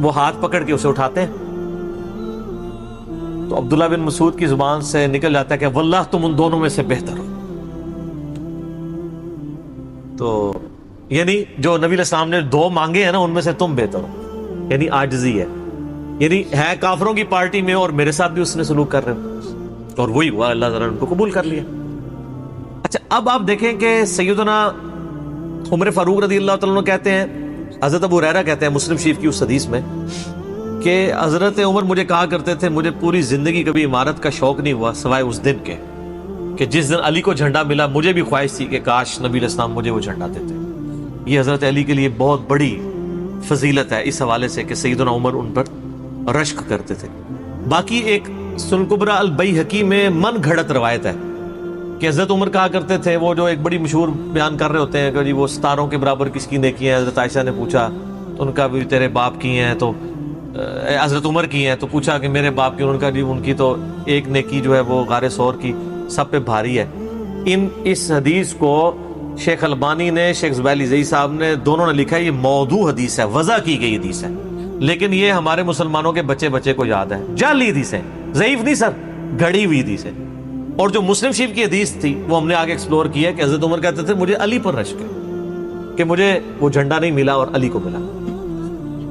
وہ ہاتھ پکڑ کے اسے اٹھاتے ہیں. تو عبداللہ بن مسعود کی زبان سے نکل جاتا ہے کہ واللہ تم ان دونوں میں سے بہتر ہو. تو یعنی جو نبی علیہ السلام نے دو مانگے ہیں نا، ان میں سے تم بہتر ہو، یعنی عاجزی ہے. یعنی ہے کافروں کی پارٹی میں اور میرے ساتھ بھی اس نے سلوک کر رہے ہو، اور وہی ہوا، اللہ تعالیٰ نے ان کو قبول کر لیا. اچھا اب آپ دیکھیں کہ سیدنا عمر فاروق رضی اللہ تعالیٰ عنہ کہتے ہیں، حضرت ابو ہریرہ کہتے ہیں مسلم شریف کی اس حدیث میں کہ حضرت عمر مجھے کہا کرتے تھے مجھے پوری زندگی کبھی عمارت کا شوق نہیں ہوا سوائے اس دن کے کہ جس دن علی کو جھنڈا ملا. مجھے بھی خواہش تھی کہ کاش نبی علیہ السلام مجھے وہ جھنڈا دیتے. یہ حضرت علی کے لیے بہت بڑی فضیلت ہے اس حوالے سے کہ سیدنا عمر ان پر رشک کرتے تھے. باقی ایک سنن کبریٰ البیہقی میں من گھڑت روایت ہے کہ حضرت عمر کہا کرتے تھے، وہ جو ایک بڑی مشہور بیان کر رہے ہوتے ہیں کہ جی وہ ستاروں کے برابر کس کی نیکی ہیں. حضرت عائشہ نے پوچھا تو ان کا بھی تیرے باپ کی ہیں، تو حضرت عمر کی ہیں، تو پوچھا کہ میرے باپ کی، ان کا ان کی تو ایک نیکی جو ہے وہ غار ثور کی سب پہ بھاری ہے. اس حدیث کو شیخ البانی نے، شیخ زبیلی زئی صاحب نے، دونوں نے لکھا ہے یہ موضوع حدیث ہے، وضع کی گئی حدیث ہے، لیکن یہ ہمارے مسلمانوں کے بچے کو یاد ہے. جعلی حدیث ہے، ضعیف نہیں سر، گھڑی ہوئی حدیث ہے. اور جو مسلم شریف کی حدیث تھی وہ ہم نے آگے ایکسپلور کیا کہ حضرت عمر کہتے تھے مجھے علی پر رشک ہے کہ مجھے وہ جھنڈا نہیں ملا اور علی کو ملا.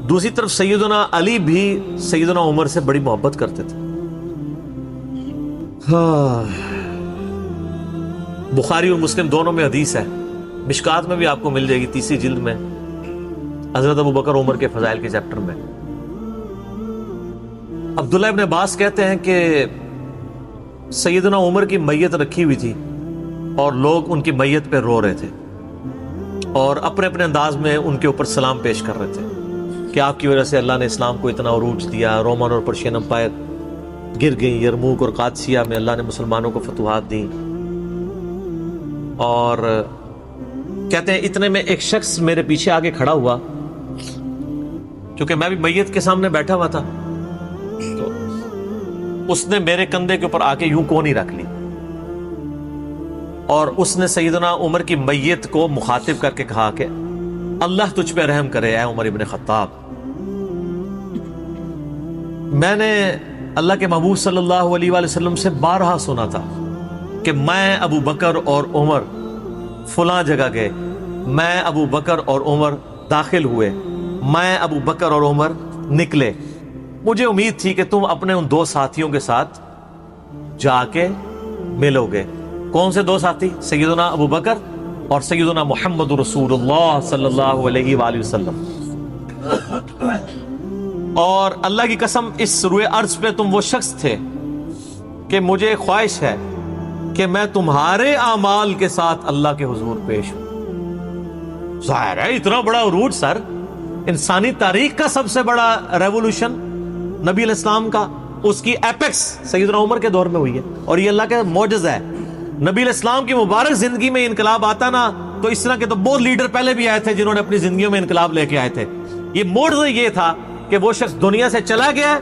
دوسری طرف سیدنا علی بھی سیدنا عمر سے بڑی محبت کرتے تھے. بخاری اور مسلم دونوں میں حدیث ہے، مشکات میں بھی آپ کو مل جائے گی 3 جلد میں، حضرت ابو بکر عمر کے فضائل کے چیپٹر میں. عبداللہ ابن عباس کہتے ہیں کہ سیدنا عمر کی میت رکھی ہوئی تھی اور لوگ ان کی میت پہ رو رہے تھے اور اپنے اپنے انداز میں ان کے اوپر سلام پیش کر رہے تھے کہ آپ کی وجہ سے اللہ نے اسلام کو اتنا عروج دیا، رومن اور پرشین امپائر گر گئیں، یرموک اور قادسیہ میں اللہ نے مسلمانوں کو فتوحات دیں. اور کہتے ہیں اتنے میں ایک شخص میرے پیچھے آگے کھڑا ہوا، چونکہ میں بھی میت کے سامنے بیٹھا ہوا تھا، تو اس نے میرے کندھے کے اوپر آ کے یوں کونی رکھ لی اور اس نے سیدنا عمر کی میت کو مخاطب کر کے کہا کہ اللہ تجھ پہ رحم کرے اے عمر ابن خطاب. میں نے اللہ کے محبوب صلی اللہ علیہ وآلہ وسلم سے بارہا سنا تھا کہ میں ابو بکر اور عمر فلاں جگہ گئے، میں ابو بکر اور عمر داخل ہوئے، میں ابو بکر اور عمر نکلے. مجھے امید تھی کہ تم اپنے ان 2 ساتھیوں کے ساتھ جا کے ملو گے. کون سے 2 ساتھی؟ سیدنا ابو بکر اور سیدنا محمد رسول اللہ صلی اللہ علیہ وآلہ وسلم. اور اللہ کی قسم اس روئے ارض پہ تم وہ شخص تھے کہ مجھے خواہش ہے کہ میں تمہارے اعمال کے ساتھ اللہ کے حضور پیش ہوں. ظاہر ہے اتنا بڑا عروج سر، انسانی تاریخ کا سب سے بڑا ریولوشن نبی علیہ السلام کا، اس کی ایپیکس سیدنا عمر کے دور میں ہوئی ہے. اور یہ اللہ کا معجزہ ہے. نبی علیہ السلام کی مبارک زندگی میں انقلاب آتا نا تو اس طرح کے تو بہت لیڈر پہلے بھی آئے تھے جنہوں نے اپنی زندگیوں میں انقلاب لے کے آئے تھے. یہ معجزہ یہ تھا کہ وہ شخص دنیا سے چلا گیا،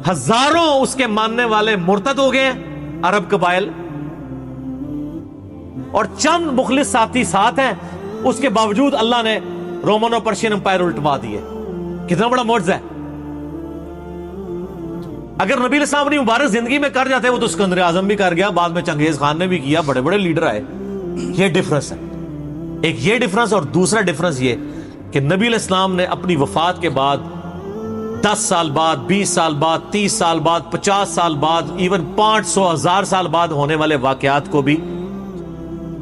ہزاروں اس کے ماننے والے مرتد ہو گئے عرب قبائل، اور چند مخلص ساتھی ساتھ ہیں، اس کے باوجود اللہ نے رومن اور پرشین امپائر الٹوا دیے. کتنا بڑا معجزہ ہے. اگر نبی علیہ السلام اپنی مبارک زندگی میں کر جاتے، وہ تو اسکندر اعظم بھی کر گیا، بعد میں چنگیز خان نے بھی کیا، بڑے بڑے لیڈر آئے. یہ ڈفرنس ہے. ایک یہ ڈفرنس، اور دوسرا ڈفرنس یہ کہ نبی علیہ السلام نے اپنی وفات کے بعد 10 سال بعد، 20 سال بعد، 30 سال بعد، 50 سال بعد، ایون 500 1000 سال بعد ہونے والے واقعات کو بھی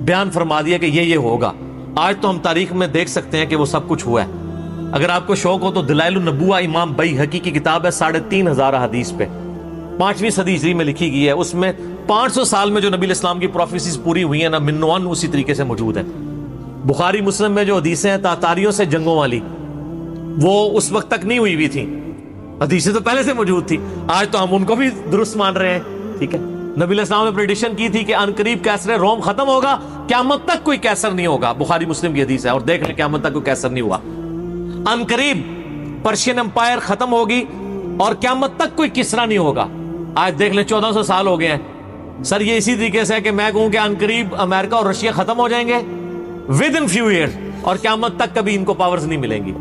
بیان فرما دیا کہ یہ ہوگا. آج تو ہم تاریخ میں دیکھ سکتے ہیں کہ وہ سب کچھ ہوا ہے. اگر آپ کو شوق ہو تو دلائل النبوہ امام بیہقی کی کتاب ہے، 3500 حدیث پہ، 5ویں صدی ہجری میں لکھی گئی ہے. اس میں 500 سال میں جو نبی علیہ السلام کی پروفیسیز پوری ہوئی ہیں نا، منوان اسی طریقے سے موجود ہے. بخاری مسلم میں جو حدیثیں ہیں تاتاریوں سے جنگوں والی، وہ اس وقت تک نہیں ہوئی تھی، حدیثیں تو پہلے سے موجود تھی. آج تو ہم ان کو بھی درست مان رہے ہیں. ٹھیک ہے، نبی علیہ السلام نے پریڈکشن کی تھی کہ ان قریب کیسر روم ختم ہوگا، قیامت تک کوئی کیسر نہیں ہوگا. بخاری مسلم کی حدیث ہے، اور دیکھ لیں قیامت تک کوئی کیسر نہیں ہوا. ان قریب پرشین امپائر ختم ہوگی اور قیامت تک کوئی کسرا نہیں ہوگا. آج دیکھ لیں 1400 سال ہو گئے ہیں. سر یہ اسی طریقے سے ہے کہ میں کہوں کہ ان قریب امریکہ اور رشیا ختم ہو جائیں گے ود ان فیو ایئرز، اور قیامت تک کبھی ان کو پاورز نہیں ملیں گی.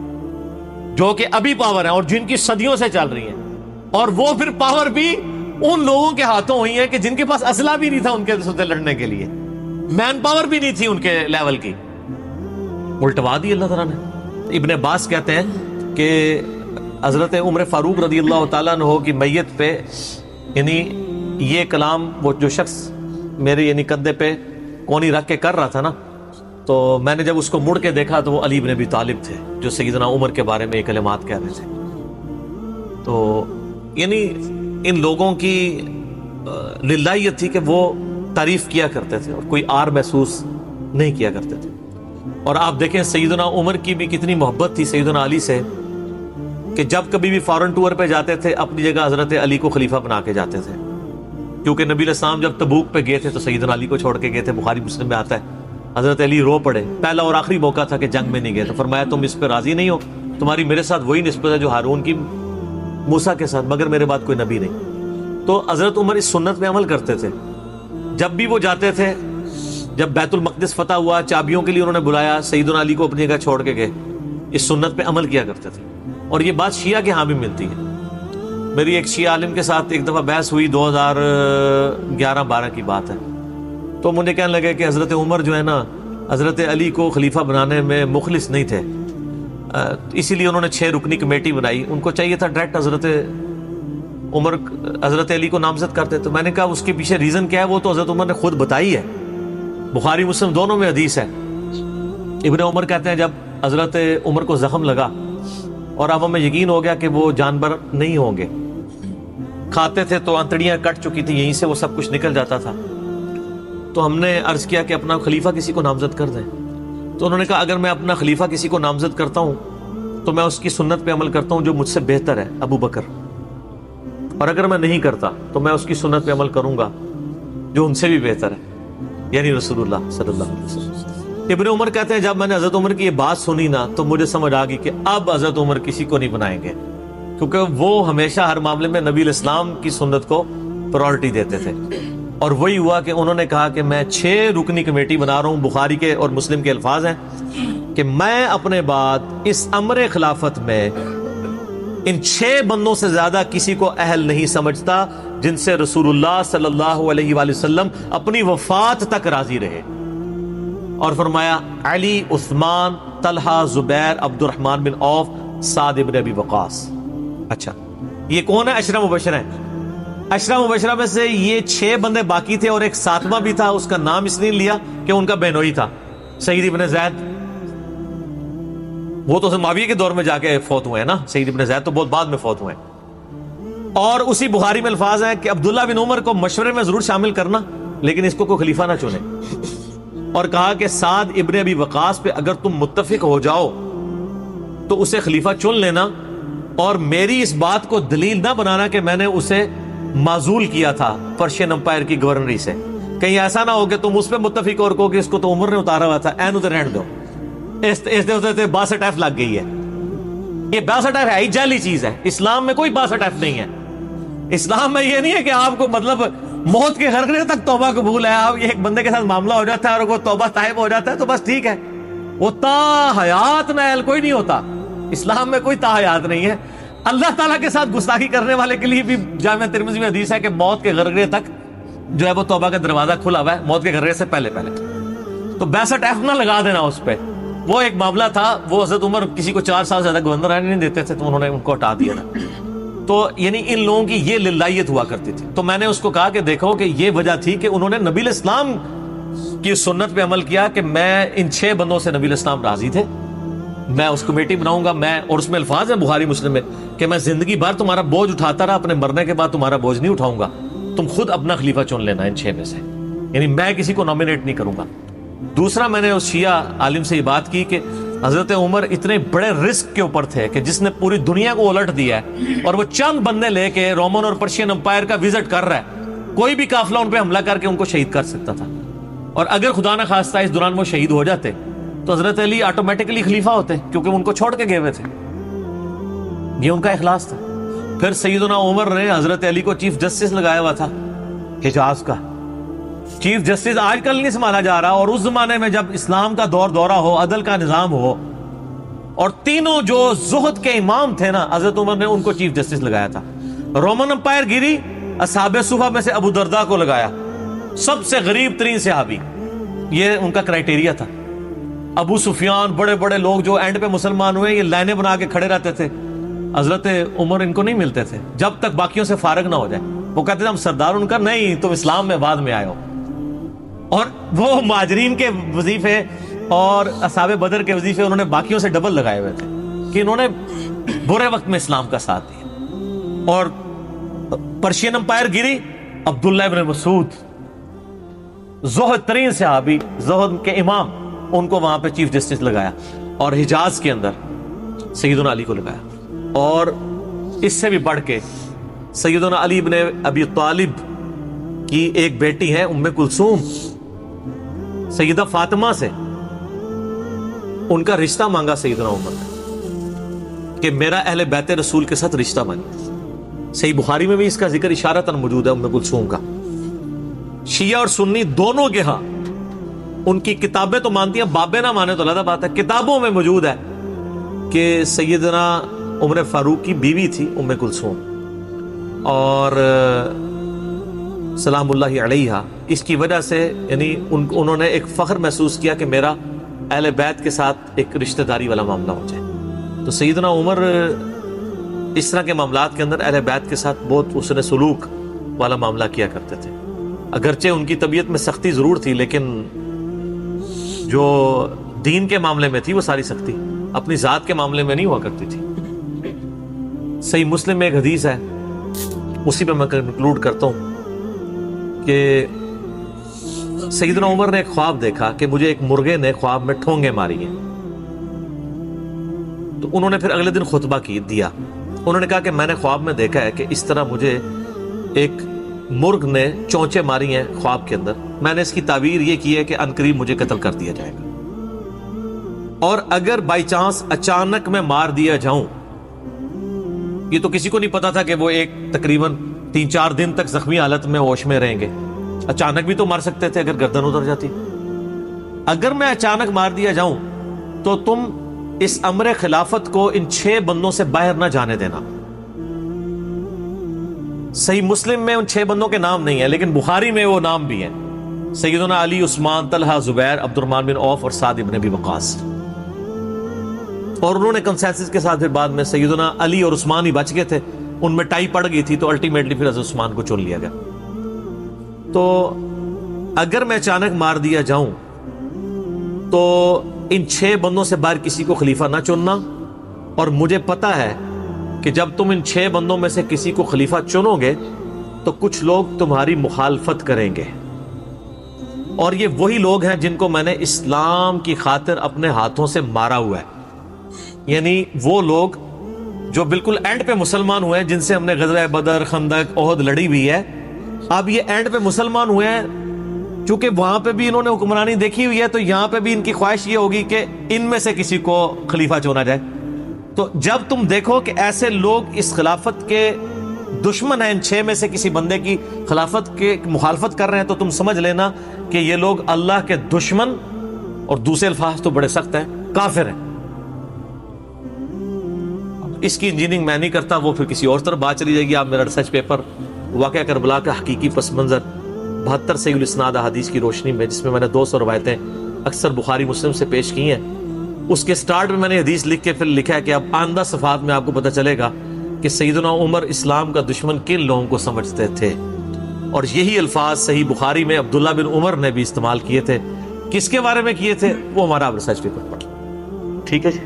جو کہ ابھی پاور ہیں اور جن کی صدیوں سے چل رہی ہیں، اور وہ پھر پاور بھی ان لوگوں کے ہاتھوں ہوئی ہے کہ جن کے پاس اسلحہ بھی نہیں تھا ان کے ساتھ لڑنے کے لیے، مین پاور بھی نہیں تھی ان کے لیول کی، الٹوا دی اللہ تعالیٰ نے۔ ابن عباس کہتے ہیں کہ حضرت عمر فاروق رضی اللہ تعالیٰ عنہ کی میت پہ یعنی یہ کلام وہ جو شخص میرے یعنی کندھے پہ کونی رکھ کے کر رہا تھا نا، تو میں نے جب اس کو مڑ کے دیکھا تو وہ علی بن ابی طالب تھے جو سیدنا عمر کے بارے میں یہ کلمات کہہ رہے تھے۔ تو یعنی ان لوگوں کی للہیت تھی کہ وہ تعریف کیا کرتے تھے اور کوئی آر محسوس نہیں کیا کرتے تھے۔ اور آپ دیکھیں سیدنا عمر کی بھی کتنی محبت تھی سیدنا علی سے کہ جب کبھی بھی فارن ٹور پہ جاتے تھے اپنی جگہ حضرت علی کو خلیفہ بنا کے جاتے تھے، کیونکہ نبی علیہ السلام جب تبوک پہ گئے تھے تو سیدنا علی کو چھوڑ کے گئے تھے، بخاری مسلم میں آتا ہے۔ حضرت علی رو پڑے، پہلا اور آخری موقع تھا کہ جنگ میں نہیں گئے، تو فرمایا تم اس پہ راضی نہیں ہو، تمہاری میرے ساتھ وہی نسبت ہے جو ہارون کی موسیٰ کے ساتھ، مگر میرے بعد کوئی نبی نہیں۔ تو حضرت عمر اس سنت پہ عمل کرتے تھے، جب بھی وہ جاتے تھے، جب بیت المقدس فتح ہوا چابیوں کے لیے انہوں نے بلایا، سیدنا علی کو اپنی جگہ چھوڑ کے گئے، اس سنت پہ عمل کیا کرتے تھے۔ اور یہ بات شیعہ کے ہاں بھی ملتی ہے۔ میری ایک شیعہ عالم کے ساتھ ایک دفعہ بحث ہوئی، 2011-12 کی بات ہے، تو مجھے کہنے لگے کہ حضرت عمر جو ہے نا حضرت علی کو خلیفہ بنانے میں مخلص نہیں تھے، اسی لیے انہوں نے 6 رکنی کمیٹی بنائی، ان کو چاہیے تھا ڈائریکٹ حضرت علی کو نامزد کرتے۔ تو میں نے کہا اس کے پیچھے ریزن کیا ہے، وہ تو حضرت عمر نے خود بتائی ہے، بخاری مسلم دونوں میں حدیث ہے۔ ابن عمر کہتے ہیں جب حضرت عمر کو زخم لگا اور اب ہمیں یقین ہو گیا کہ وہ جانور نہیں ہوں گے، کھاتے تھے تو انتڑیاں کٹ چکی تھی، یہیں سے وہ سب کچھ نکل جاتا تھا، تو ہم نے عرض کیا کہ اپنا خلیفہ کسی کو نامزد کر دیں۔ تو انہوں نے کہا اگر میں اپنا خلیفہ کسی کو نامزد کرتا ہوں تو میں اس کی سنت پہ عمل کرتا ہوں جو مجھ سے بہتر ہے، ابو بکر، اور اگر میں نہیں کرتا تو میں اس کی سنت پہ عمل کروں گا جو ان سے بھی بہتر ہے، یعنی رسول اللہ صلی اللہ علیہ وسلم۔ ابن عمر کہتے ہیں جب میں نے حضرت عمر کی یہ بات سنی نا تو مجھے سمجھ آ گئی کہ اب حضرت عمر کسی کو نہیں بنائیں گے، کیونکہ وہ ہمیشہ ہر معاملے میں نبی علیہ السلام کی سنت کو پرائورٹی دیتے تھے۔ اور وہی ہوا کہ انہوں نے کہا کہ میں 6 رکنی کمیٹی بنا رہا ہوں، بخاری کے اور مسلم کے الفاظ ہیں کہ میں اپنے بعد اس امر خلافت میں ان 6 بندوں سے زیادہ کسی کو اہل نہیں سمجھتا جن سے رسول اللہ صلی اللہ علیہ وآلہ وسلم اپنی وفات تک راضی رہے۔ اور فرمایا علی، عثمان، طلحہ، زبیر، عبد الرحمن بن عوف، سعد ابن ابی وقاص۔ اچھا یہ کون ہے؟ عشرہ مبشرہ ہیں۔ عشرہ مبشرہ میں سے یہ 6 بندے باقی تھے اور ایک 7واں بھی تھا، اس کا نام اس لیے لیا کہ ان کا بہنوئی تھا، سعید ابن زید۔ وہ تو معاویہ کے دور میں جا کے فوت ہوئے ہیں نا، سعید ابن زید تو بہت بعد میں فوت ہوئے ہیں۔ اور اسی بخاری میں الفاظ ہیں کہ عبداللہ بن عمر کو مشورے میں ضرور شامل کرنا لیکن اس کو کوئی خلیفہ نہ چنے، اور کہا کہ سعد ابن ابی وقاص پہ اگر تم متفق ہو جاؤ تو اسے خلیفہ چن لینا، اور میری اس بات کو دلیل نہ بنانا کہ میں نے اسے معزول کیا تھا پرشین امپائر کی گورنری سے، کہیں ایسا نہ ہو کہ تم اس پہ متفق اور کہو کہ اس کو تو عمر نے اتارا ہوا تھا، اینو تے رہن دو، اس دے باسٹ ایف لگ گئی ہے۔ یہ باسٹ ایف ہے ہی جعلی چیز ہے، اسلام میں کوئی باسٹ ایف نہیں ہے۔ اسلام میں یہ نہیں ہے کہ آپ کو مطلب موت کے غرغرے تک توبہ قبول ہے، آپ ایک بندے کے ساتھ معاملہ ہو جاتا ہے اور وہ توبہ طائب ہو جاتا ہے تو بس ٹھیک ہے، وہ تا حیات نائل کوئی نہیں ہوتا۔ اسلام میں کوئی تا حیات نہیں ہے۔ اللہ تعالیٰ کے ساتھ گستاخی کرنے والے کے لیے بھی جامعہ ترمذی میں حدیث ہے کہ موت کے غرغرے تک جو ہے وہ توبہ کا دروازہ کھلا ہوا ہے، موت کے غرغرے سے پہلے تو 62 ایف نہ لگا دینا اس پہ۔ وہ ایک معاملہ تھا، وہ حضرت عمر کسی کو 4 سال زیادہ گورنر رہنے نہیں دیتے تھے تو انہوں نے ان کو ہٹا دیا تھا۔ تو یعنی ان لوگوں کی یہ للہیت ہوا کرتی تھی۔ تو میں نے اس کو کہا کہ دیکھو کہ یہ وجہ تھی کہ انہوں نے نبی علیہ السلام کی سنت پہ عمل کیا کہ میں ان 6 بندوں سے نبی علیہ السلام راضی تھے، میں اس کمیٹی بناؤں گا، میں، اور اس میں الفاظ ہیں بخاری مسلم میں کہ میں زندگی بھر تمہارا بوجھ اٹھاتا رہا، اپنے مرنے کے بعد تمہارا بوجھ نہیں اٹھاؤں گا، تم خود اپنا خلیفہ چن لینا ان 6 میں سے، یعنی میں کسی کو نامینیٹ نہیں کروں گا۔ دوسرا میں نے اس شیعہ عالم سے یہ بات کی کہ حضرت عمر اتنے بڑے رسک کے اوپر تھے کہ جس نے پوری دنیا کو الٹ دیا ہے، اور وہ چند بندے لے کے رومن اور پرشین امپائر کا وزٹ کر رہا ہے، کوئی بھی قافلہ ان پہ حملہ کر کے ان کو شہید کر سکتا تھا، اور اگر خدا نہ خواستہ اس دوران وہ شہید ہو جاتے تو حضرت علی آٹومیٹکلی خلیفہ ہوتے کیونکہ ان کو چھوڑ کے گئے ہوئے تھے۔ یہ ان کا اخلاص تھا۔ پھر سیدنا عمر نے حضرت علی کو چیف جسٹس لگایا ہوا تھا حجاز کا۔ چیف جسٹس آج کل نہیں سنبھالا جا رہا، اور اس زمانے میں جب اسلام کا دورہ ہو، عدل کا نظام ہو، اور تینوں جو زہد کے امام تھے نا، حضرت عمر نے ان کو چیف جسٹس لگایا تھا۔ رومن امپائر گری، اصحاب صفحہ میں سے ابو درداء کو لگایا، سب سے غریب ترین صحابی، یہ ان کا کرائٹیریا تھا۔ ابو سفیان، بڑے بڑے لوگ جو اینڈ پہ مسلمان ہوئے، یہ لائنیں بنا کے کھڑے رہتے تھے، حضرت عمر ان کو نہیں ملتے تھے جب تک باقیوں سے فارغ نہ ہو جائے۔ وہ کہتے تھے ہم سردار، ان کا نہیں، تم اسلام میں بعد میں آئے ہو۔ اور وہ مہاجرین کے وظیفے اور اصحاب بدر کے وظیفے انہوں نے باقیوں سے ڈبل لگائے ہوئے تھے کہ انہوں نے برے وقت میں اسلام کا ساتھ دیا۔ اور پرشین امپائر گری، عبداللہ ابن مسعود، زہد ترین صحابی، زہد کے امام، ان کو وہاں پہ چیف جسٹس لگایا۔ اور حجاز کے اندر سیدنا علی کو لگایا۔ اور اس سے بھی بڑھ کے سیدنا علی ابن ابی طالب کی ایک بیٹی ہے ام کلثوم، سیدہ فاطمہ سے ان کا رشتہ مانگا سیدنا عمر نے کہ میرا اہل بیت رسول کے ساتھ رشتہ مانگے۔ صحیح بخاری میں بھی اس کا ذکر اشارتاً موجود ہے ام کلثوم کا۔ شیعہ اور سنی دونوں کے ہاں ان کی کتابیں تو مانتی ہیں، بابے نہ مانے تو علیحدہ بات ہے، کتابوں میں موجود ہے کہ سیدنا عمر فاروق کی بیوی تھی ام کلثوم، اور سلام اللہ علیہا، اس کی وجہ سے یعنی انہوں نے ایک فخر محسوس کیا کہ میرا اہل بیت کے ساتھ ایک رشتہ داری والا معاملہ ہو جائے۔ تو سیدنا عمر اس طرح کے معاملات کے اندر اہل بیت کے ساتھ بہت حسن سلوک والا معاملہ کیا کرتے تھے۔ اگرچہ ان کی طبیعت میں سختی ضرور تھی، لیکن جو دین کے معاملے میں تھی وہ ساری سختی اپنی ذات کے معاملے میں نہیں ہوا کرتی تھی۔ صحیح مسلم میں ایک حدیث ہے، اسی پہ میں کنکلوڈ کرتا ہوں کہ سیدنا عمر نے ایک خواب دیکھا کہ مجھے ایک مرغے نے خواب میں ٹھونگے ماری ہیں۔ تو انہوں نے پھر اگلے دن خطبہ دیا، انہوں نے کہا کہ میں نے خواب میں دیکھا ہے کہ اس طرح مجھے ایک مرغ نے چونچے ماری ہیں خواب کے اندر، میں نے اس کی تعبیر یہ کی ہے کہ عنقریب مجھے قتل کر دیا جائے گا، اور اگر بائی چانس اچانک میں مار دیا جاؤں، یہ تو کسی کو نہیں پتا تھا کہ وہ ایک تقریباً 3-4 دن تک زخمی حالت میں ہوش میں رہیں گے، اچانک بھی تو مار سکتے تھے اگر گردن اتر جاتی۔ اگر میں اچانک مار دیا جاؤں تو تم اس امر خلافت کو ان 6 بندوں سے باہر نہ جانے دینا۔ صحیح مسلم میں ان 6 بندوں کے نام نہیں ہیں، لیکن بخاری میں وہ نام بھی ہیں، سیدنا علی، عثمان، طلحہ، زبیر، عبد الرحمن بن عوف اور سعد ابن ابی وقاص۔ اور انہوں نے کنسنسس کے ساتھ پھر بعد میں سیدنا علی اور عثمان ہی بچ گئے تھے، ان میں ٹائی پڑ گئی تھی، تو الٹیمیٹلی پھر حضرت عثمان کو چن لیا گیا۔ تو اگر میں اچانک مار دیا جاؤں تو ان 6 بندوں سے باہر کسی کو خلیفہ نہ چننا، اور مجھے پتا ہے کہ جب تم ان 6 بندوں میں سے کسی کو خلیفہ چنو گے تو کچھ لوگ تمہاری مخالفت کریں گے، اور یہ وہی لوگ ہیں جن کو میں نے اسلام کی خاطر اپنے ہاتھوں سے مارا ہوا ہے، یعنی وہ لوگ جو بالکل اینڈ پہ مسلمان ہوئے ہیں، جن سے ہم نے غزوہ بدر، خندق، احد لڑی ہوئی ہے۔ اب یہ اینڈ پہ مسلمان ہوئے ہیں، چونکہ وہاں پہ بھی انہوں نے حکمرانی دیکھی ہوئی ہے، تو یہاں پہ بھی ان کی خواہش یہ ہوگی کہ ان میں سے کسی کو خلیفہ چنا جائے۔ تو جب تم دیکھو کہ ایسے لوگ اس خلافت کے دشمن ہیں، ان 6 میں سے کسی بندے کی خلافت کے مخالفت کر رہے ہیں، تو تم سمجھ لینا کہ یہ لوگ اللہ کے دشمن، اور دوسرے الفاظ تو بڑے سخت ہیں، کافر ہیں۔ اس کی انجینئرنگ میں نہیں کرتا، وہ پھر کسی اور طرف بات چلی جائے گی۔ آپ میرا ریسرچ پیپر واقعہ کربلا کا حقیقی پس منظر 72 صحیح الاسناد احادیث کی روشنی میں، جس میں میں نے 200 روایتیں اکثر بخاری مسلم سے پیش کی ہیں، اس کے سٹارٹ میں نے حدیث لکھ کے پھر لکھا ہے کہ اب آئندہ صفحات میں آپ کو پتہ چلے گا کہ سیدنا عمر اسلام کا دشمن کن لوگوں کو سمجھتے تھے، اور یہی الفاظ صحیح بخاری میں عبداللہ بن عمر نے بھی استعمال کیے تھے۔ کس کے بارے میں کیے تھے وہ ہمارا ریسرچ پیپر پڑھ، ٹھیک ہے جی۔